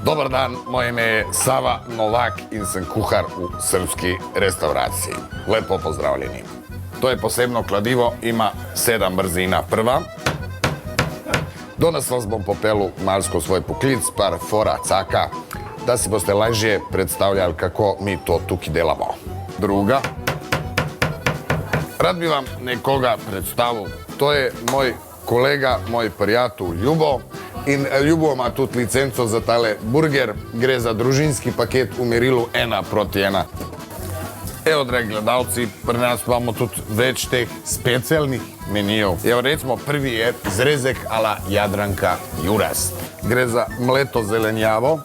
Dobar dan, moje ime je Sava Novak in sem kuhar v srpski restauraciji. Lepo pozdravljeni. To je posebno kladivo, ima 7 brzina. Prva, danes vas bom popel malo skozi svoj poklic, par fora, caka, da si boste lažje predstavljali, kako mi to tukaj delamo. Druga, rad bi vam nekoga predstavil. To je moj kolega, moj prijatelj Ljubo. In Ljubo ima tudi licenco za tale burger. Gre za družinski paket v merilu 1:1. Evo, dragi gledalci, pri nas imamo tudi več teh specialnih menijev. Evo, recimo, prvi je zrezek ala Jadranka Jurast. Gre za mleto zelenjavo,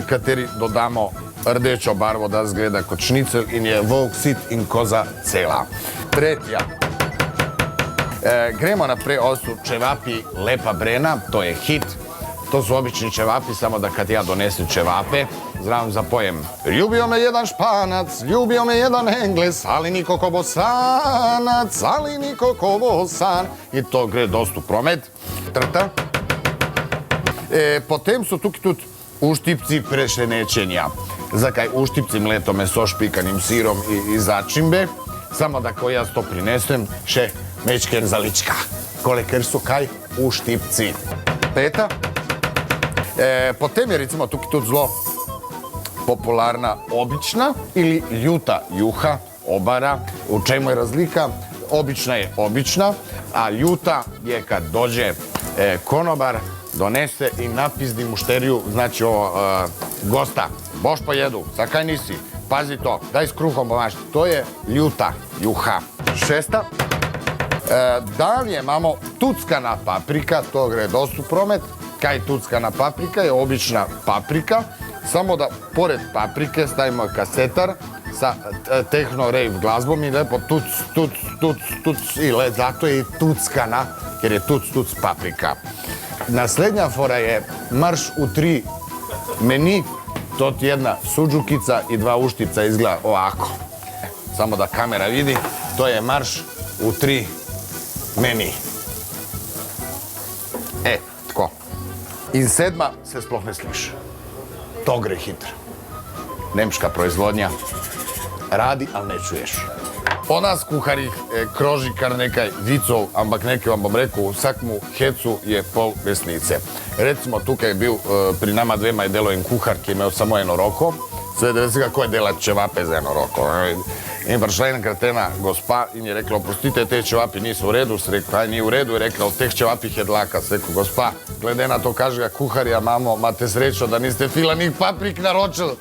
kateri dodamo rdečo barvo, da zgleda kot šnicel in je volk sit in koza cela. Tretja. Gremo naprej, ovo su čevapi Lepa Brena, to je hit. To su obični čevapi, samo da kad ja donesem čevape, zraven zapojem. Ljubio me jedan Španac, ljubio me jedan Engles, ali niko ko Bosanac, ali niko ko Bosan. I to gre dostu promet. Trta. Potem su tukaj tudi uštipci prešenečenja. Zakaj uštipci mleto meso špikanim sirom i začimbe. Samo da ko ja to prinesem, še mečken zalička. Ker su kaj uštipci. Peta. Potem je recimo tukaj tudi zelo popularna obična ili ljuta juha, obara. U čemu je razlika? Obična je obična, a ljuta je kad dođe konobar, donese i napizdi mušteriju, znači gosta, boš pojedu, zakaj nisi? Pazi to, daj s kruhom pomaš. To je ljuta juha. Šesta. Dalje imamo tuckana paprika, to gre dostu promet. Kaj tuckana paprika? Je obična paprika, samo da pored paprike stavimo kasetar sa techno rave glazbom i lepo tuc i zato je i tuckana, jer je tuc paprika. Naslednja fora je marš u 3 meni. To ti jedna suđukica i 2 uštipca izgleda ovako. Samo da kamera vidi, to je marš u 3 meni. Tko. In 7. se sploh ne sliši. To gre hitro. Nemška proizvodnja. Radi, ali ne čuješ. O nas kuharih kroži kar nekaj vicov, ampak nekaj vam bom rekel, vsakmu hecu je pol resnice. Recimo, tukaj je bil pri nama dvema je delo en kuhar, ki je imel samo eno roko. Sve da vezi kako je delat čevape za eno roko. In prišla enkrat ena gospa in je rekla, oprostite, te čevapi nisu u redu. Se rekla, aj nije u redu. Je rekla, od teh čevapih je dlaka. Se rekla, gospa, glede na to kaže ga kuharja, mamo, imate srećo da niste filanih paprik naročili.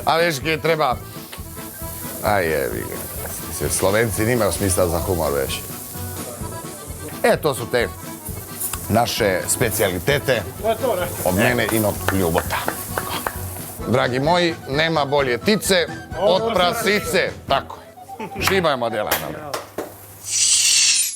A veš kje treba. Aj jevi. Slovenci nimaju smisla za humor već. To su te naše specijalitete od mene i od Ljubota. Dragi moji, nema bolje tice od prasice. Tako. Šibajmo djela.